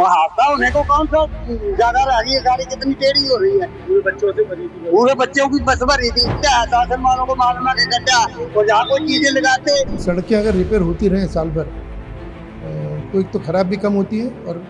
वो हादसा होने को कौन सा ज्यादा रह रही है, गाड़ी कितनी टेढ़ी हो रही है। पूरे बच्चों से भरी थी। पूरे बच्चों की बस भरी थी, शासन वालों को मालूम है कि गड्ढा और जहाँ कोई चीजें लगाते। सड़कें अगर रिपेयर होती रहें साल भर तो एक तो ख़राब भी कम होती है और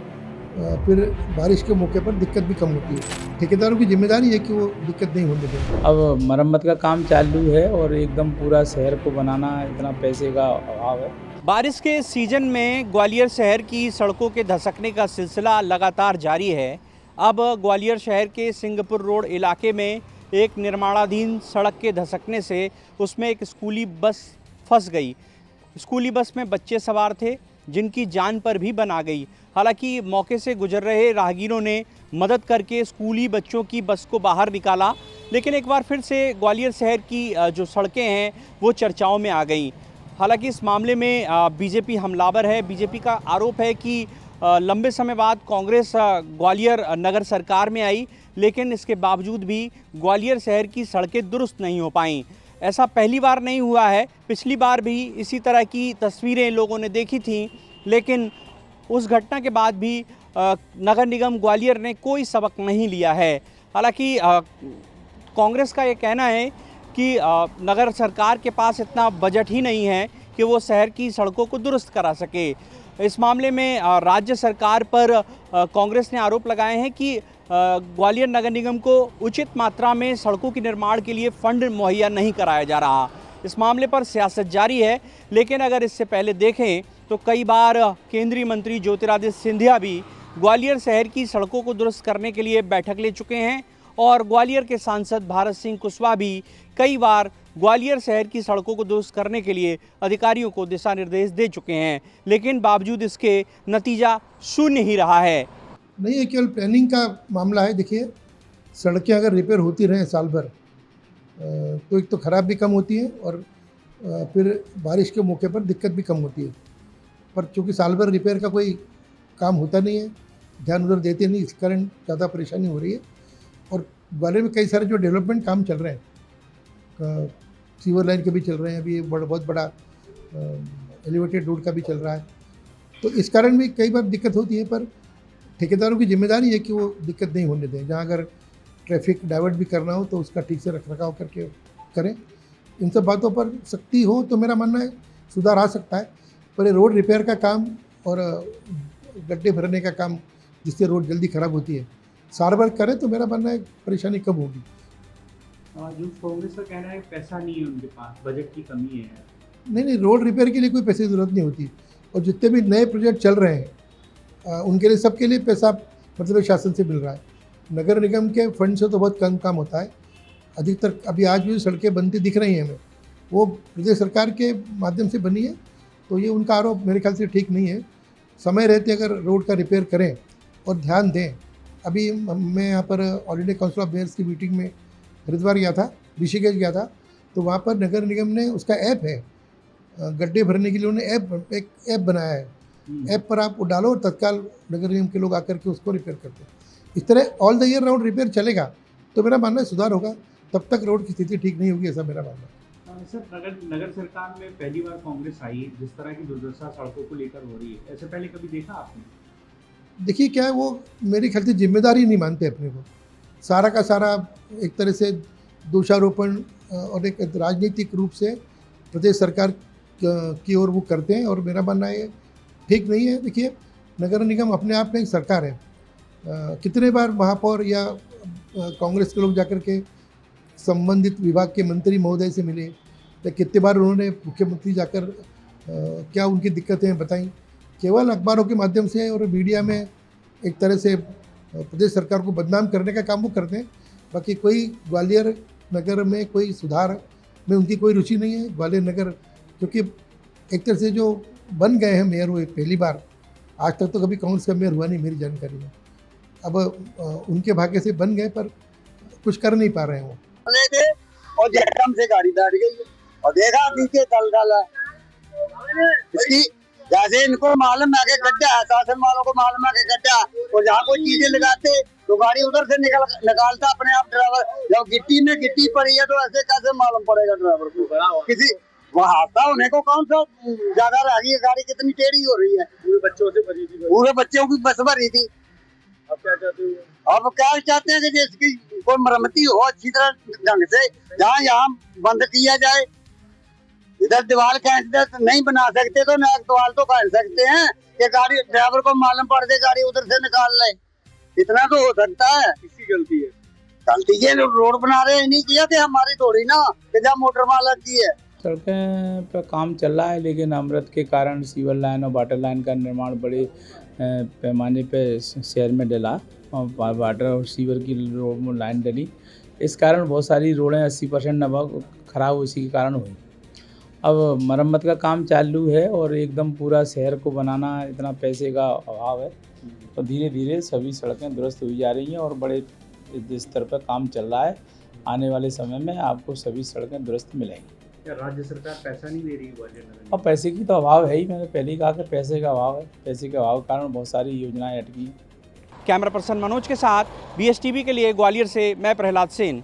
फिर बारिश के मौके पर दिक्कत भी कम होती है। ठेकेदारों की जिम्मेदारी है कि वो दिक्कत नहीं होने दें। अब मरम्मत का काम चालू है और एकदम पूरा शहर को बनाना, इतना पैसे का अभाव है। बारिश के सीजन में ग्वालियर शहर की सड़कों के धंसकने का सिलसिला लगातार जारी है। अब ग्वालियर शहर के सिंहपुर रोड इलाके में एक निर्माणाधीन सड़क के धंसकने से उसमें एक स्कूली बस फंस गई। स्कूली बस में बच्चे सवार थे जिनकी जान पर भी बना गई। हालांकि मौके से गुजर रहे राहगीरों ने मदद करके स्कूली बच्चों की बस को बाहर निकाला, लेकिन एक बार फिर से ग्वालियर शहर की जो सड़कें हैं वो चर्चाओं में आ गई। हालांकि इस मामले में बीजेपी हमलावर है। बीजेपी का आरोप है कि लंबे समय बाद कांग्रेस ग्वालियर नगर सरकार में आई, लेकिन इसके बावजूद भी ग्वालियर शहर की सड़कें दुरुस्त नहीं हो पाईं। ऐसा पहली बार नहीं हुआ है, पिछली बार भी इसी तरह की तस्वीरें लोगों ने देखी थीं, लेकिन उस घटना के बाद भी नगर निगम ग्वालियर ने कोई सबक नहीं लिया है। हालांकि कांग्रेस का ये कहना है कि नगर सरकार के पास इतना बजट ही नहीं है कि वो शहर की सड़कों को दुरुस्त करा सके। इस मामले में राज्य सरकार पर कांग्रेस ने आरोप लगाए हैं कि ग्वालियर नगर निगम को उचित मात्रा में सड़कों के निर्माण के लिए फंड मुहैया नहीं कराया जा रहा। इस मामले पर सियासत जारी है, लेकिन अगर इससे पहले देखें तो कई बार केंद्रीय मंत्री ज्योतिरादित्य सिंधिया भी ग्वालियर शहर की सड़कों को दुरुस्त करने के लिए बैठक ले चुके हैं और ग्वालियर के सांसद भारत सिंह कुशवाहा भी कई बार ग्वालियर शहर की सड़कों को दुरुस्त करने के लिए अधिकारियों को दिशा निर्देश दे चुके हैं, लेकिन बावजूद इसके नतीजा शून्य ही रहा है। नहीं, ये केवल प्लानिंग का मामला है। देखिए, सड़कें अगर रिपेयर होती रहें साल भर तो एक तो ख़राब भी कम होती है और फिर बारिश के मौके पर दिक्कत भी कम होती है। पर चूँकि साल भर रिपेयर का कोई काम होता नहीं है, ध्यान उधर देते नहीं, इस कारण ज़्यादा परेशानी हो रही है। और ग्वालियर में कई सारे जो डेवलपमेंट काम चल रहे हैं, सीवर लाइन के भी चल रहे हैं, अभी बहुत बड़ा एलिवेटेड रोड का भी चल रहा है, तो इस कारण भी कई बार दिक्कत होती है। पर ठेकेदारों की जिम्मेदारी है कि वो दिक्कत नहीं होने दें। जहाँ अगर ट्रैफिक डाइवर्ट भी करना हो तो उसका ठीक से रखरखाव करके करें। इन सब बातों पर सख्ती हो तो मेरा मानना है सुधार आ सकता है। पर ये रोड रिपेयर का काम और गड्ढे भरने का काम, जिससे रोड जल्दी ख़राब होती है, साल भर करें तो मेरा मानना है परेशानी कम होगी। जो कांग्रेस का कहना है पैसा नहीं है उनके पास, बजट की कमी है। नहीं, रोड रिपेयर के लिए कोई पैसे की ज़रूरत नहीं होती। और जितने भी नए प्रोजेक्ट चल रहे हैं उनके लिए, सबके लिए पैसा मतलब शासन से मिल रहा है। नगर निगम के फंड से तो बहुत कम काम होता है। अधिकतर अभी आज भी सड़कें बनती दिख रही हैं हमें, वो प्रदेश सरकार के माध्यम से बनी है, तो ये उनका आरोप मेरे ख्याल से ठीक नहीं है। समय रहते अगर रोड का रिपेयर करें और ध्यान दें। अभी मैं यहाँ पर all India council of mayors की मीटिंग में हरिद्वार गया था, ऋषिकेश गया था, तो वहाँ पर नगर निगम ने उसका ऐप है, गड्ढे भरने के लिए उन्होंने एक ऐप बनाया है। ऐप पर आप डालो और तत्काल नगर निगम के लोग आकर के उसको रिपेयर करते हैं। इस तरह all the year round repair चलेगा तो मेरा मानना है सुधार होगा। तब तक रोड की स्थिति ठीक नहीं होगी, ऐसा मेरा मानना है। सर, नगर सरकार में पहली बार कांग्रेस आई, जिस तरह की दुर्दशा सड़कों को लेकर हो रही है, ऐसे पहले कभी देखा आपने? देखिए, क्या है, वो मेरे ख्याल से जिम्मेदारी नहीं मानते अपने को। सारा का सारा एक तरह से दोषारोपण और एक राजनीतिक रूप से प्रदेश सरकार की ओर वो करते हैं, और मेरा मानना है ठीक नहीं है। देखिए, नगर निगम अपने आप में एक सरकार है। कितने बार महापौर या कांग्रेस के लोग जाकर के संबंधित विभाग के मंत्री महोदय से मिले, या कितने बार उन्होंने मुख्यमंत्री जाकर क्या उनकी दिक्कतें बताई। केवल अखबारों के माध्यम से और मीडिया में एक तरह से प्रदेश सरकार को बदनाम करने का काम वो करते हैं। बाकी कोई ग्वालियर नगर में कोई सुधार में उनकी कोई रुचि नहीं है। ग्वालियर नगर क्योंकि एक तरह से जो बन गए हैं मेयर, हुए पहली बार, आज तक तो कभी कांग्रेस का मेयर हुआ नहीं मेरी जानकारी में। अब उनके भाग्य से बन गए, पर कुछ कर नहीं पा रहे हैं वो। और जैकम से गाड़ी बैठ गई और देखा नीचे दलदल है इसकी। जैसे इनको मालूम है कि गड्ढा है, शासन वालों को मालूम है कि गड्ढा, और जहाँ कोई चीजें लगाते तो गाड़ी उधर से निकालता अपने आप ड्राइवर। जब गिट्टी में गिट्टी पड़ी है तो ऐसे कैसे मालूम पड़ेगा ड्राइवर को? किसी वहाँ हादसा होने को कौन सा ज्यादा रह गई है, गाड़ी कितनी टेढ़ी हो रही है, पूरे बच्चों से भरी थी बस। पूरे बच्चों की बस भरी थी। अब क्या चाहते हो? अब क्या चाहते हैं कि जिसकी कोई मरम्मती हो अच्छी तरह ढंग से, जहाँ यहाँ बंद किया जाए। इधर दीवार खींचते तो नहीं बना सकते तो नया दीवार तो काट सकते हैं कि गाड़ी ड्राइवर को मालूम पड़ दे, गाड़ी उधर से निकाल ले, इतना तो हो सकता है। किसकी गलती है? गलती ये रोड बना रहे हैं, नहीं किया कि हमारी थोड़ी ना कि जहाँ मोटर मालक की है। सड़कें पर काम चल रहा है, लेकिन अमृत के कारण सीवर लाइन और वाटर लाइन का निर्माण बड़े पैमाने पे शहर में डला और वाटर और सीवर की रोड लाइन डली। इस कारण बहुत सारी रोडें 80% नवा खराब इसी के कारण हुई। अब मरम्मत का काम चालू है और एकदम पूरा शहर को बनाना, इतना पैसे का अभाव है, तो धीरे धीरे सभी सड़कें दुरुस्त हुई जा रही हैं और बड़े स्तर पर काम चल रहा है। आने वाले समय में आपको सभी सड़कें दुरुस्त मिलेंगी। क्या राज्य सरकार पैसा नहीं दे रही ग्वालियर नगर निगम? और पैसे की तो अभाव है ही, मैंने पहले ही कहा कि पैसे का अभाव है। पैसे के अभाव के कारण बहुत सारी योजनाएं अटकी। कैमरा पर्सन मनोज के साथ BSTV के लिए ग्वालियर से मैं प्रहलाद सेन।